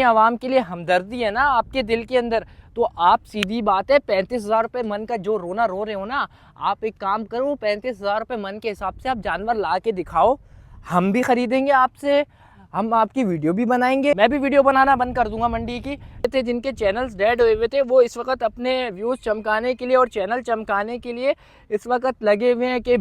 आवाम के लिए हमदर्दी है ना आपके दिल के अंदर, तो आप सीधी बात है 35,000 रुपये मन का जो रोना रो रहे हो ना, आप एक काम करो 35,000 रुपये मन के हिसाब से आप जानवर ला के दिखाओ, हम भी खरीदेंगे आपसे, हम आपकी वीडियो भी बनाएंगे। मैं भी वीडियो बनाना बंद कर दूंगा मंडी की। थे जिनके चैनल्स डेड हुए थे वो इस वक्त अपने व्यूज़ चमकाने के लिए और चैनल चमकाने के लिए इस वक्त लगे हुए हैं कि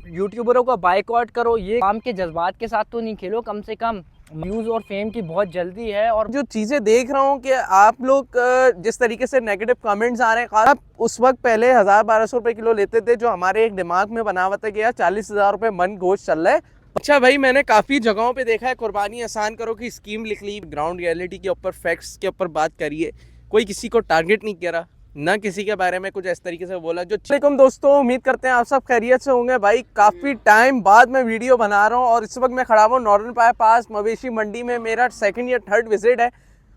यूट्यूबरों को बाइकआउट करो। ये आम के जज्बात के साथ तो नहीं खेलो, कम से कम व्यूज़ और फेम की बहुत जल्दी है। और जो चीज़ें देख रहा हूँ कि आप लोग जिस तरीके से नेगेटिव कमेंट्स आ रहे हैं, आप उस वक्त पहले 1000-1200 रुपये किलो लेते थे, जो हमारे एक दिमाग में बना हुआ था कि यार 40,000 रुपये मन गोश्त चल रहा है। अच्छा भाई, मैंने काफ़ी जगहों पे देखा है कुर्बानी आसान करो की स्कीम लिख ली, ग्राउंड रियलिटी के ऊपर फैक्ट्स के ऊपर बात करिए, कोई किसी को टारगेट नहीं करा, ना किसी के बारे में कुछ इस तरीके से बोला। जो वालेकुम दोस्तों, उम्मीद करते हैं आप सब खैरियत से होंगे। भाई काफ़ी टाइम बाद मैं वीडियो बना रहा हूँ और इस वक्त मैं खड़ा हूँ नॉर्दर्न पास मवेशी मंडी में। मेरा सेकंड या थर्ड विजिट है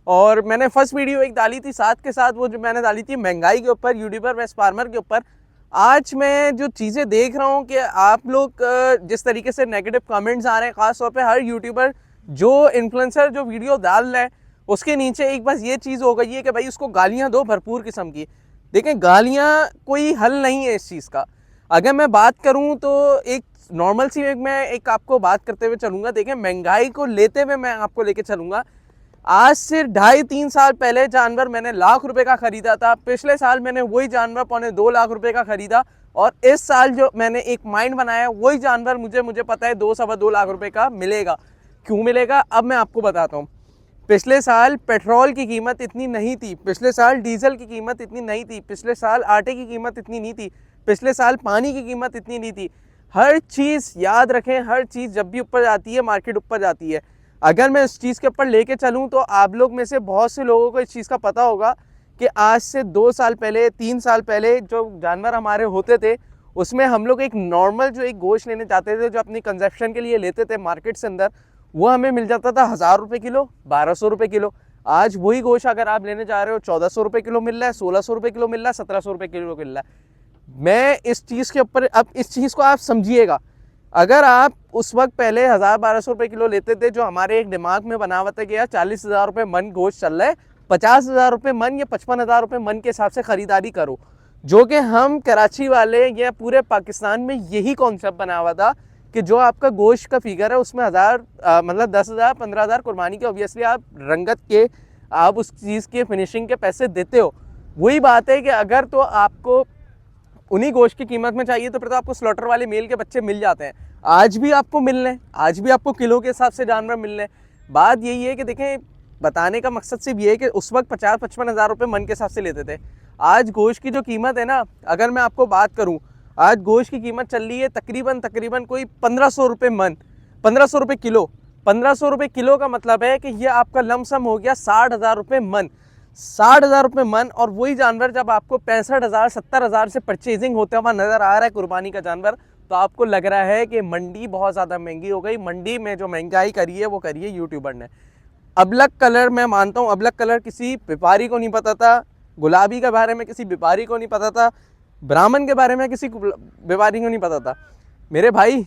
और मैंने फर्स्ट वीडियो एक डाली थी, साथ के साथ वो जो मैंने डाली थी महंगाई के ऊपर, यूट्यूबर वेस्ट फार्मर के ऊपर। आज मैं जो चीज़ें देख रहा हूँ कि आप लोग जिस तरीके से नेगेटिव कमेंट्स आ रहे हैं, ख़ासतौर पे हर यूट्यूबर जो इन्फ्लुएंसर जो वीडियो डाल रहा है उसके नीचे एक बस ये चीज़ हो गई है कि भाई उसको गालियाँ दो भरपूर किस्म की। देखें, गालियाँ कोई हल नहीं है इस चीज़ का। अगर मैं बात करूँ तो एक नॉर्मल सी मैं एक आपको बात करते हुए चलूँगा। देखें, महंगाई को लेते हुए मैं आपको लेके चलूँगा। आज से 2.5-3 साल पहले जानवर मैंने लाख रुपए का ख़रीदा था, पिछले साल मैंने वही जानवर 2.25 लाख रुपए का ख़रीदा, और इस साल जो मैंने एक माइंड बनाया वही जानवर मुझे पता है 2-2.25 लाख रुपए का मिलेगा। क्यों मिलेगा अब मैं आपको बताता हूँ। पिछले साल पेट्रोल की कीमत इतनी नहीं थी, पिछले साल डीजल की कीमत इतनी नहीं थी, पिछले साल आटे की कीमत इतनी नहीं थी, पिछले साल पानी की कीमत इतनी नहीं थी। हर चीज़ याद रखें, हर चीज़ जब भी ऊपर जाती है मार्केट ऊपर जाती है। अगर मैं इस चीज़ के ऊपर लेके चलूँ तो आप लोग में से बहुत से लोगों को इस चीज़ का पता होगा कि आज से 2 साल पहले 3 साल पहले जो जानवर हमारे होते थे उसमें हम लोग एक नॉर्मल जो एक गोश्त लेने जाते थे, जो अपनी कंजप्शन के लिए लेते थे मार्केट से अंदर, वो हमें मिल जाता था 1000 रुपये किलो, 1200 रुपये किलो। आज वही गोश्त अगर आप लेने जा रहे हो 1400 रुपये किलो मिल रहा है, 1600 रुपये किलो मिल रहा है, 1700 रुपये किलो मिल रहा है। मैं इस चीज़ के ऊपर, अब इस चीज़ को आप समझिएगा, अगर आप उस वक्त पहले 1000-1200 रुपये किलो लेते थे, जो हमारे एक दिमाग में बना हुआ था कि यार 40,000 रुपये मन गोश्त चल रहा है, 50,000 रुपये मन या 55,000 रुपये मन के हिसाब से ख़रीदारी करो, जो कि हम कराची वाले या पूरे पाकिस्तान में यही कॉन्सेप्ट बना हुआ था कि जो आपका गोश्त का फिगर है उसमें मतलब 10,000 15,000 कुर्बानी के ऑब्वियसली आप रंगत के, आप उस चीज़ के फिनिशिंग के पैसे देते हो। वही बात है कि अगर तो आपको उन्हीं गोश्त की कीमत में चाहिए तो फिर तो आपको स्लॉटर वाले मेल के बच्चे मिल जाते हैं। आज भी आपको मिल रहे हैं, आज भी आपको किलो के हिसाब से जानवर मिल रहे हैं। बात यही है कि देखें, बताने का मकसद सिर्फ ये है कि उस वक्त 50-55 हज़ार रुपये मन के हिसाब से लेते थे। आज गोश्त की जो कीमत है ना, अगर मैं आपको बात करूँ, आज गोश्त की कीमत चल रही है तकरीबन कोई 1500 रुपये मन, 1500 रुपये किलो। 1500 रुपये किलो का मतलब है कि ये आपका लमसम हो गया 60,000 रुपये मन, 60,000 रुपये मन। और वही जानवर जब आपको 65,000 70,000 से परचेजिंग होता हुआ नज़र आ रहा है कुर्बानी का जानवर, तो आपको लग रहा है कि मंडी बहुत ज़्यादा महंगी हो गई। मंडी में जो महंगाई करी है वो करी है यूट्यूबर ने। अबलक कलर, मैं मानता हूँ अबलक कलर किसी व्यापारी को नहीं पता था, गुलाबी के बारे में किसी व्यापारी को नहीं पता था, ब्राह्मण के बारे में किसी व्यापारी को नहीं पता था। मेरे भाई,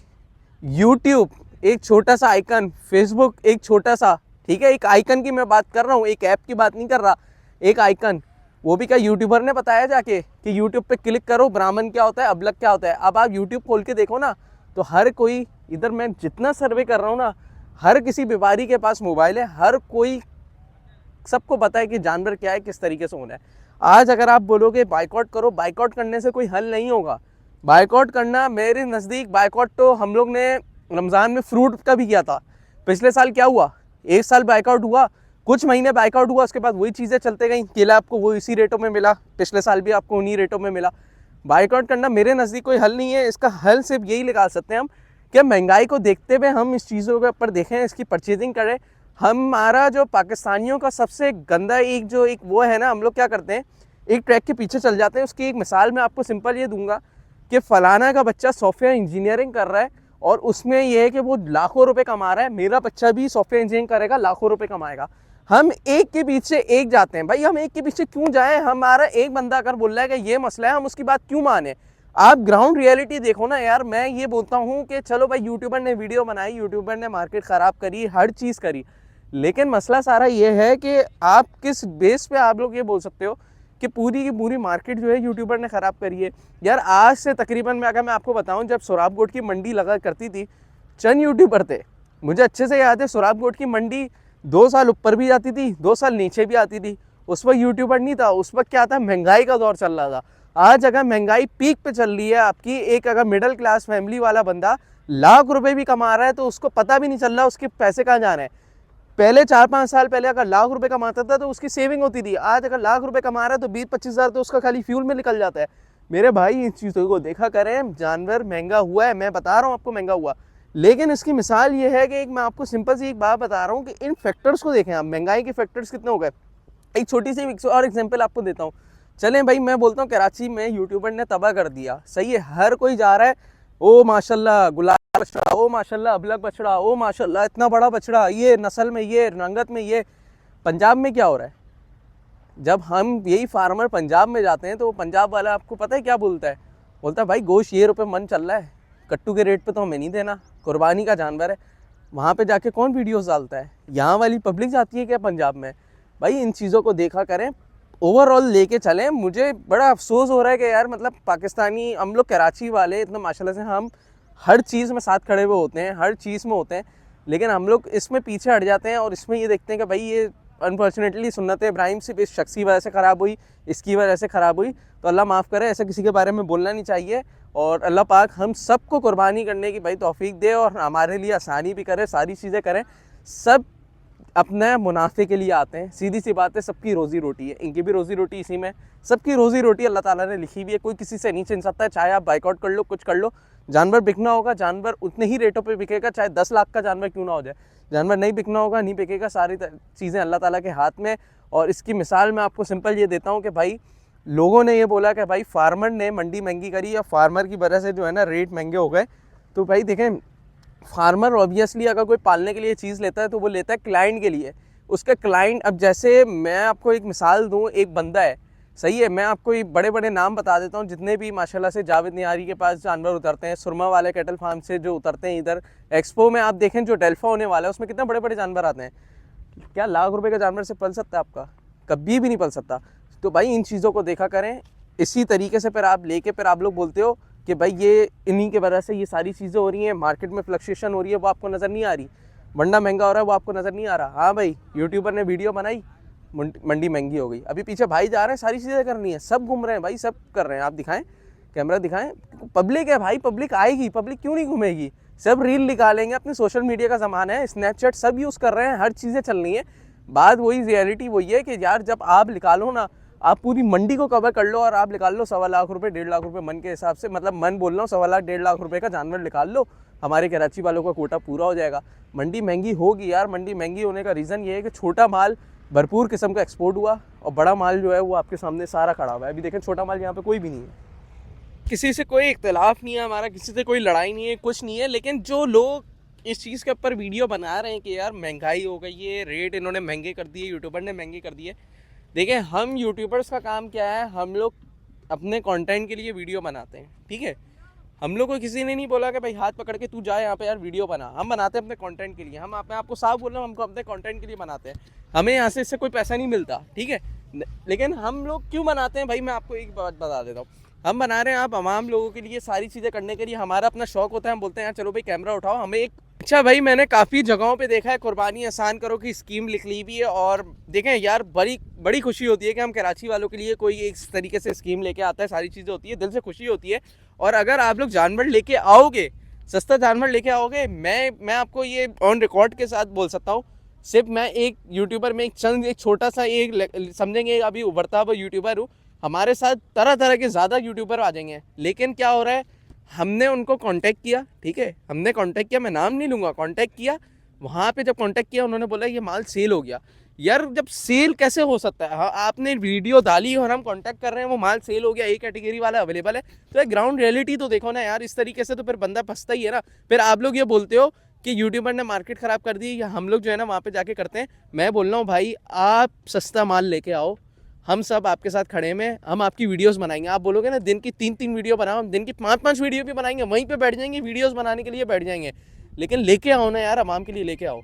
यूट्यूब एक छोटा सा आइकन, फेसबुक एक छोटा सा, ठीक है, एक आइकन की मैं बात कर रहा हूँ, एक ऐप की बात नहीं कर रहा, एक आइकन। वो भी क्या यूट्यूबर ने बताया जाके कि यूट्यूब पे क्लिक करो ब्राह्मण क्या होता है, अबलक क्या होता है। अब आप यूट्यूब खोल के देखो ना, तो हर कोई, इधर मैं जितना सर्वे कर रहा हूँ ना, हर किसी व्यापारी के पास मोबाइल है, हर कोई, सबको पता है कि जानवर क्या है, किस तरीके से होना है। आज अगर आप बोलोगे बाइकआउट करो, बाइकआउट करने से कोई हल नहीं होगा। बाइकआउट करना, मेरे नज़दीक बाइकआउट तो हम लोग ने रमज़ान में फ्रूट का भी किया था। पिछले साल क्या हुआ, 1 साल बाइकआउट हुआ, कुछ महीने बाइकआउट हुआ, उसके बाद वही चीज़ें चलते गई। केला आपको वो इसी रेटों में मिला, पिछले साल भी आपको उन्हीं रेटों में मिला। बाइकआउट करना मेरे नज़दीक कोई हल नहीं है। इसका हल सिर्फ यही निकाल सकते हैं हम कि महंगाई को देखते हुए हम इस चीज़ों के ऊपर देखें, इसकी परचेजिंग करें। हमारा जो पाकिस्तानियों का सबसे गंदा एक वो है ना, हम लोग क्या करते हैं, एक ट्रैक के पीछे चल जाते हैं। उसकी एक मिसाल मैं आपको सिंपल ये दूंगा कि फ़लाना का बच्चा सॉफ्टवेयर इंजीनियरिंग कर रहा है और उसमें यह है कि वो लाखों रुपए कमा रहा है, मेरा बच्चा भी सॉफ्टवेयर इंजीनियरिंग करेगा, लाखों रुपए कमाएगा। हम एक के पीछे एक जाते हैं। भाई हम एक के पीछे क्यों जाएं? हमारा एक बंदा अगर बोल रहा है कि ये मसला है, हम उसकी बात क्यों माने? आप ग्राउंड रियलिटी देखो ना यार। मैं ये बोलता हूँ कि चलो भाई यूट्यूबर ने वीडियो बनाई, यूट्यूबर ने मार्केट ख़राब करी, हर चीज़ करी, लेकिन मसला सारा ये है कि आप किस बेस पे आप लोग ये बोल सकते हो कि पूरी की पूरी मार्केट जो है यूट्यूबर ने ख़राब करी है। यार आज से तकरीबन मैं अगर मैं आपको बताऊं, जब सोराब गोट की मंडी लगा करती थी, चंद यूट्यूबर थे, मुझे अच्छे से याद है, सोराब गोट की मंडी 2 साल ऊपर भी जाती थी, 2 साल नीचे भी आती थी। उस वक्त यूट्यूबर नहीं था, उस वक्त क्या था, महंगाई का दौर चल रहा था। आज अगर महंगाई पीक पे चल रही है आपकी, एक अगर मिडिल क्लास फैमिली वाला बंदा लाख रुपए भी कमा रहा है तो उसको पता भी नहीं चल रहा उसके पैसे कहाँ जा रहे हैं। पहले 4-5 साल पहले अगर लाख रुपए कमाता था तो उसकी सेविंग होती थी। आज अगर लाख रुपए कमा रहा है तो 20-25 हज़ार तो उसका खाली फ्यूल में निकल जाता है। मेरे भाई इन चीज़ों को देखा करें, जानवर महंगा हुआ है, मैं बता रहा हूँ आपको महंगा हुआ, लेकिन इसकी मिसाल ये है कि एक मैं आपको सिंपल सी एक बात बता रहा हूँ कि इन फैक्टर्स को देखें आप, महंगाई के फैक्टर्स कितने हो गए। एक छोटी सी और एग्जांपल आपको देता हूँ। चलें भाई, मैं बोलता हूँ कराची में यूट्यूबर ने तबाह कर दिया, सही है, हर कोई जा रहा है, ओ माशाल्लाह गुलाब बछड़ा, ओ माशाल्लाह अबलग बछड़ा, ओ माशाल्लाह इतना बड़ा बछड़ा, ये नस्ल में, ये रंगत में, ये। पंजाब में क्या हो रहा है? जब हम यही फार्मर पंजाब में जाते हैं तो पंजाब वाला आपको पता है क्या बोलता है? बोलता है भाई गोश्त ये रुपये मन चल रहा है, कट्टू के रेट पे तो हमें नहीं देना, कुर्बानी का जानवर है। वहाँ पे जाके कौन वीडियोस डालता है? यहाँ वाली पब्लिक जाती है क्या पंजाब में? भाई इन चीज़ों को देखा करें, ओवरऑल लेके चलें। मुझे बड़ा अफसोस हो रहा है कि यार मतलब पाकिस्तानी हम लोग कराची वाले इतना माशाल्लाह से हम हर चीज़ में साथ खड़े हुए होते हैं, हर चीज़ में होते हैं, लेकिन हम लोग इसमें पीछे हट जाते हैं और इसमें ये देखते हैं कि भाई ये अनफॉर्चुनेटली सुन्नत इब्राहिम सिर्फ इस शख्स की वजह से ख़राब हुई, इसकी वजह से ख़राब हुई, तो अल्लाह माफ़ करे, ऐसा किसी के बारे में बोलना नहीं चाहिए। और अल्लाह पाक हम सबको कुर्बानी करने की भाई तौफीक दे और हमारे लिए आसानी भी करे, सारी चीज़ें करें। सब अपने मुनाफे के लिए आते हैं, सीधी सी बात है, सबकी रोज़ी रोटी है, इनकी भी रोज़ी रोटी इसी में, सबकी रोज़ी रोटी अल्लाह ताला ने लिखी हुई है, कोई किसी से नहीं छीन सकता है। चाहे आप बाइकआउट कर लो, कुछ कर लो, जानवर बिकना होगा, जानवर उतने ही रेटों पे बिकेगा, चाहे 10 लाख का जानवर क्यों ना हो जाए, जानवर नहीं बिकना होगा, नहीं बिकेगा। सारी चीज़ें अल्लाह ताला के हाथ में। और इसकी मिसाल मैं आपको सिंपल ये देता हूँ कि भाई लोगों ने ये बोला कि भाई फार्मर ने मंडी महंगी करी या फार्मर की वजह से जो है ना रेट महंगे हो गए, तो भाई देखें, फार्मर ऑब्वियसली अगर कोई पालने के लिए चीज़ लेता है तो वो लेता है क्लाइंट के लिए, उसका क्लाइंट। अब जैसे मैं आपको एक मिसाल दूँ, एक बंदा है, सही है, मैं आपको ये बड़े बड़े नाम बता देता हूँ जितने भी माशाल्लाह से जावेद नियारी के पास जानवर उतरते हैं, सुरमा वाले कैटल फार्म से जो उतरते हैं इधर एक्सपो में, आप देखें जो डेल्फा होने वाला है उसमें कितने बड़े बड़े जानवर आते हैं। क्या लाख रुपए का जानवर से पल सकता है आपका? कभी भी नहीं पल सकता। तो भाई इन चीज़ों को देखा करें, इसी तरीके से फिर आप लेके फिर आप लोग बोलते हो कि भाई ये इन्हीं के वजह से ये सारी चीज़ें हो रही हैं, मार्केट में फ्लक्चुएशन हो रही है, वो आपको नज़र नहीं आ रही, मंडा महंगा हो रहा है वो आपको नज़र नहीं आ रहा। हाँ भाई, यूट्यूबर ने वीडियो बनाई, मंडी महंगी हो गई, अभी पीछे भाई जा रहे हैं, सारी चीज़ें करनी है, सब घूम रहे हैं भाई, सब कर रहे हैं, आप दिखाएं, कैमरा दिखाएं, पब्लिक है भाई, पब्लिक आएगी, पब्लिक क्यों नहीं घूमेगी, सब रील निकालेंगे, अपने सोशल मीडिया का ज़माना है, स्नैपचैट सब यूज़ कर रहे हैं, हर चीज़ें चल रही हैं। बात वही, रियलिटी वही है कि यार जब आप निकालो ना, आप पूरी मंडी को कवर कर लो और आप निकाल लो 1.25 लाख रुपए, 1.5 लाख रुपए मन के हिसाब से, मतलब मन बोल रहा हूँ, 1.25 लाख 1.5 लाख रुपए का जानवर निकाल लो, हमारे कराची वालों का कोटा पूरा हो जाएगा। मंडी महंगी होगी यार, मंडी महंगी होने का रीज़न ये है कि छोटा माल भरपूर किस्म का एक्सपोर्ट हुआ और बड़ा माल जो है वो आपके सामने सारा खड़ा हुआ है। अभी देखें छोटा माल यहाँ पे कोई भी नहीं है, किसी से कोई इख्तलाफ नहीं है हमारा, किसी से कोई लड़ाई नहीं है, कुछ नहीं है, लेकिन जो लोग इस चीज़ के ऊपर वीडियो बना रहे हैं कि यार महंगाई हो गई है, रेट इन्होंने महंगे कर दिए, यूट्यूबर ने महंगे कर दिए। देखिए हम यूट्यूबर्स का काम क्या है, हम लोग अपने कंटेंट के लिए वीडियो बनाते हैं, ठीक है, हम लोग को किसी ने नहीं बोला कि भाई हाथ पकड़ के तू जा यहाँ पे यार वीडियो बना, हम बनाते हैं अपने कंटेंट के लिए, हम मैं आपको साफ बोल रहा हूँ, हमको अपने कंटेंट के लिए बनाते हैं, हमें यहाँ से इससे कोई पैसा नहीं मिलता, ठीक है, लेकिन हम लोग क्यों बनाते हैं भाई, मैं आपको एक बात बता देता हूँ, हम बना रहे हैं आप आवाम लोगों के लिए, सारी चीज़ें करने के लिए, हमारा अपना शौक होता है, हम बोलते हैं यार चलो भाई कैमरा उठाओ, हमें एक अच्छा भाई मैंने काफ़ी जगहों पे देखा है कुर्बानी आसान करो की स्कीम लिख ली भी है, और देखें यार बड़ी खुशी होती है कि हम कराची वालों के लिए कोई इस तरीके से स्कीम लेके आता है, सारी चीज़ें होती है, दिल से खुशी होती है। और अगर आप लोग जानवर लेके आओगे, सस्ता जानवर लेके आओगे, मैं आपको ये ऑन रिकॉर्ड के साथ बोल सकता हूँ, सिर्फ मैं एक यूट्यूबर में एक छोटा सा एक समझेंगे अभी उभरता हुआ यूट्यूबर हूँ, हमारे साथ तरह तरह के ज़्यादा यूट्यूबर आ जाएंगे, लेकिन क्या हो रहा है, हमने उनको कांटेक्ट किया, ठीक है, हमने कांटेक्ट किया, मैं नाम नहीं लूँगा, कांटेक्ट किया, वहाँ पे जब कांटेक्ट किया उन्होंने बोला ये माल सेल हो गया। यार जब सेल कैसे हो सकता है, हाँ आपने वीडियो डाली और हम कांटेक्ट कर रहे हैं, वो माल सेल हो गया, एक कैटेगरी वाला अवेलेबल है, तो ग्राउंड रियलिटी तो देखो ना यार, इस तरीके से तो फिर बंदा फंसता ही है ना। फिर आप लोग ये बोलते हो कि यूट्यूबर ने मार्केट ख़राब कर दी, या हम लोग जो है ना वहाँ पे जाके करते हैं। मैं बोल रहा हूँ भाई आप सस्ता माल लेके आओ, हम सब आपके साथ खड़े में, हम आपकी वीडियोस बनाएंगे। आप बोलोगे ना दिन की 3-3 वीडियो बनाओ, हम दिन की 5-5 वीडियो भी बनाएंगे, वहीं पे बैठ जाएंगे, वीडियोस बनाने के लिए बैठ जाएंगे, लेकिन लेके आओ ना यार, आवाम के लिए लेके आओ।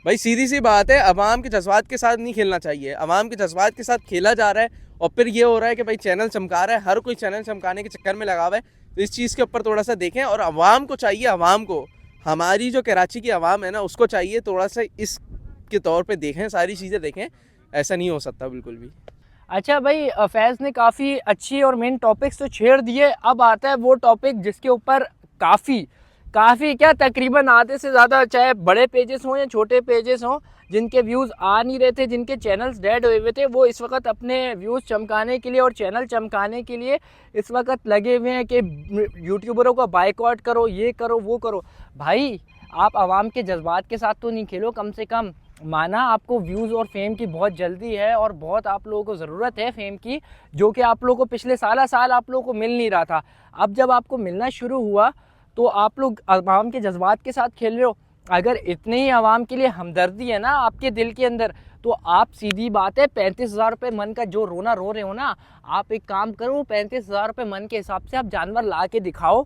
भाई सीधी सी बात है, अवाम के जज्बात के साथ नहीं खेलना चाहिए। अवाम के जज्बात के साथ खेला जा रहा है और फिर ये हो रहा है कि भाई चैनल चमका रहा है, हर कोई चैनल चमकाने के चक्कर में लगा हुआ है। तो इस चीज़ के ऊपर थोड़ा सा देखें, और अवाम को चाहिए, अवाम को, हमारी जो कराची की अवाम है ना, उसको चाहिए थोड़ा सा इसके तौर पे देखें, सारी चीज़ें देखें। ऐसा नहीं हो सकता बिल्कुल भी। अच्छा भाई, फैज़ ने काफ़ी अच्छी और मेन टॉपिक्स तो छेड़ दिए। अब आता है वो टॉपिक जिसके ऊपर काफ़ी क्या, तकरीबन आधे से ज़्यादा, चाहे बड़े पेजेस हों या छोटे पेजेस हों, जिनके व्यूज़ आ नहीं रहे थे, जिनके चैनल्स डेड हुए हुए थे, वो इस वक्त अपने व्यूज़ चमकाने के लिए और चैनल चमकाने के लिए इस वक्त लगे हुए हैं कि यूट्यूबरों को बाइकआउट करो, ये करो, वो करो। भाई आप आवाम के जज्बात के साथ तो नहीं खेलो। कम से कम माना आपको व्यूज़ और फेम की बहुत जल्दी है और बहुत आप लोगों को ज़रूरत है फेम की, जो कि आप लोगों को पिछले साल आप लोगों को मिल नहीं रहा था। अब जब आपको मिलना शुरू हुआ तो आप लोग आवाम के जज्बात के साथ खेल रहे हो। अगर इतनी ही आवाम के लिए हमदर्दी है ना आपके दिल के अंदर, तो आप सीधी बात है 35,000 रुपये मन का जो रोना रो रहे हो ना, आप एक काम करो, 35,000 रुपये मन के हिसाब से आप जानवर ला के दिखाओ।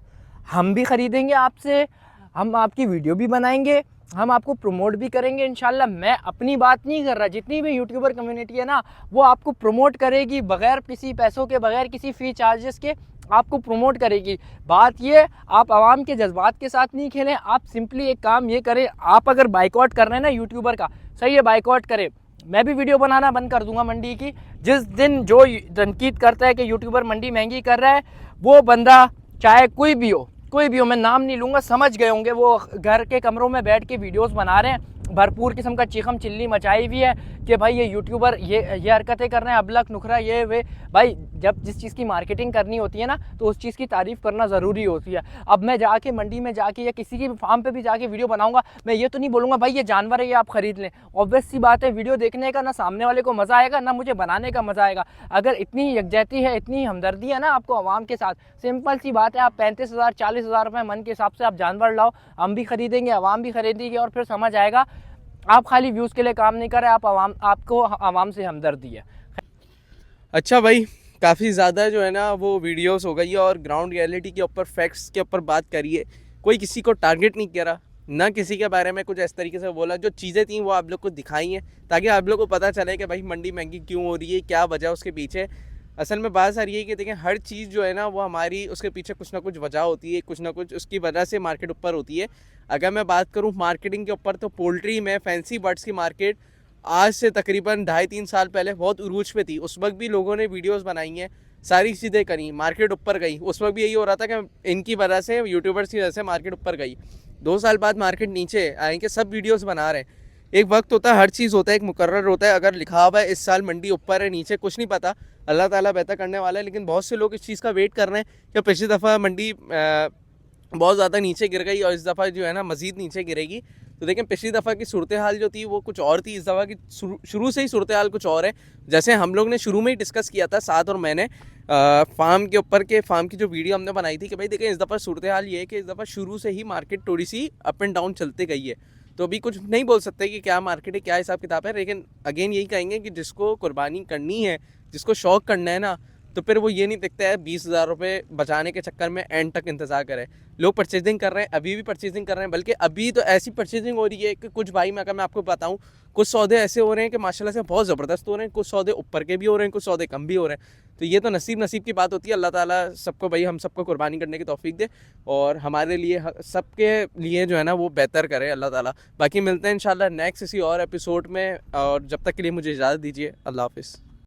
हम भी ख़रीदेंगे आपसे, हम आपकी वीडियो भी बनाएंगे, हम आपको प्रमोट भी करेंगे इंशाल्लाह। मैं अपनी बात नहीं कर रहा, जितनी भी यूट्यूबर कम्युनिटी है ना, वो आपको प्रमोट करेगी बग़ैर किसी पैसों के, बग़ैर किसी फ़ी चार्जेस के आपको प्रमोट करेगी। बात ये, आप आवाम के जज्बात के साथ नहीं खेलें। आप सिंपली एक काम ये करें, आप अगर बाइकआउट कर रहे हैं ना यूट्यूबर का, सही है, बाइकआउट करें। मैं भी वीडियो बनाना बंद कर दूंगा मंडी की। जिस दिन जो तनकीद करता है कि यूट्यूबर मंडी महंगी कर रहा है, वो बंदा चाहे कोई भी हो, मैं नाम नहीं लूँगा, समझ गए होंगे, वो घर के कमरों में बैठ के वीडियोस बना रहे हैं, भरपूर किस्म का चीखम चिल्ली मचाई हुई है कि भाई ये यूट्यूबर ये हरकतें कर रहे हैं, अबलक नुखरा ये वे। भाई जब जिस चीज़ की मार्केटिंग करनी होती है ना, तो उस चीज़ की तारीफ़ करना ज़रूरी होती है। अब मैं जाके मंडी में जाके या किसी की फार्म पे भी जाके वीडियो बनाऊंगा, मैं ये तो नहीं बोलूँगा भाई ये जानवर है, ये आप ख़रीद लें। ऑब्वियस सी बात है, वीडियो देखने का ना सामने वाले को मज़ा आएगा, ना मुझे बनाने का मज़ा आएगा। अगर इतनी यकजहती है, इतनी हमदर्दी है ना आपको आवाम के साथ, सिंपल सी बात है, आप 35,000 40,000 रुपये मन के हिसाब से आप जानवर लाओ, हम भी ख़रीदेंगे, आवाम भी ख़रीदेगी, और फिर समझ आएगा आप खाली व्यूज़ के लिए काम नहीं कर रहे, आपको आवाम से हमदर्दी है। अच्छा भाई, काफ़ी ज़्यादा जो है ना वो वीडियोस हो गई है और ग्राउंड रियलिटी के ऊपर, फैक्ट्स के ऊपर बात करिए। कोई किसी को टारगेट नहीं करा, ना किसी के बारे में कुछ इस तरीके से बोला। जो चीज़ें थी वो आप लोग को दिखाई हैं, ताकि आप लोग को पता चले कि भाई मंडी महंगी क्यों हो रही है, क्या वजह उसके पीछे। असल में बात सारी है कि देखें, हर चीज़ जो है ना वो हमारी, उसके पीछे कुछ ना कुछ वजह होती है, कुछ ना कुछ उसकी वजह से मार्केट ऊपर होती है। अगर मैं बात करूँ मार्केटिंग के ऊपर, तो पोल्ट्री में फैंसी बर्ड्स की मार्केट आज से तकरीबन 2.5-3 साल पहले बहुत उरूज पे थी। उस वक्त भी लोगों ने वीडियोस बनाई हैं, सारी चीज़ें करी, मार्केट ऊपर गई। उस वक्त भी यही हो रहा था कि इनकी वजह से, यूट्यूबर्स की वजह से मार्केट ऊपर गई। 2 साल बाद मार्केट नीचे आए कि सब वीडियोस बना रहे हैं। एक वक्त होता है, हर चीज़ होता है, एक मुकर्रर होता है। अगर लिखा हुआ है इस साल मंडी ऊपर है, नीचे, कुछ नहीं पता, अल्लाह ताला बेहतर करने वाला है। लेकिन बहुत से लोग इस चीज़ का वेट कर रहे हैं कि पिछली दफ़ा मंडी बहुत ज़्यादा नीचे गिर गई और इस दफ़ा जो है ना मज़ीद नीचे गिरेगी। तो देखें, पिछली दफ़ा की सूरत हाल जो थी वो कुछ और थी, इस दफ़ा की शुरू से ही सूरत हाल कुछ और है। जैसे हम लोग ने शुरू में ही डिस्कस किया था, साथ और मैंने फार्म के ऊपर के फार्म की जो वीडियो हमने बनाई थी कि भाई देखें, इस दफ़ा सूरत हाल ये है कि इस दफ़ा शुरू से ही मार्केट थोड़ी सी अप एंड डाउन चलते गई है। तो अभी कुछ नहीं बोल सकते कि क्या मार्केट है, क्या हिसाब किताब है। लेकिन अगेन यही कहेंगे कि जिसको कुर्बानी करनी है, जिसको शौक़ करना है ना, तो फिर वो ये नहीं दिखता है 20,000 रुपये बचाने के चक्कर में एंड तक इंतज़ार करें। लोग परचेजिंग कर रहे हैं, अभी भी परचेजिंग कर रहे हैं, बल्कि अभी तो ऐसी परचेजिंग हो रही है कि कुछ भाई, मैं अगर मैं आपको बताऊं, कुछ सौदे ऐसे हो रहे हैं कि माशाल्लाह से बहुत ज़बरदस्त हो रहे हैं, कुछ सौदे ऊपर के भी हो रहे हैं, कुछ सौदे कम भी हो रहे हैं। तो ये तो नसीब की बात होती है। अल्लाह ताला सबको भाई, हम सबको कुर्बानी करने की तौफीक दे और हमारे लिए, सबके लिए जो है ना वो बेहतर करे अल्लाह ताला। बाकी मिलते हैं इंशाल्लाह नेक्स्ट किसी और एपिसोड में, और जब तक के लिए मुझे इजाज़त दीजिए। अल्लाह हाफिज़।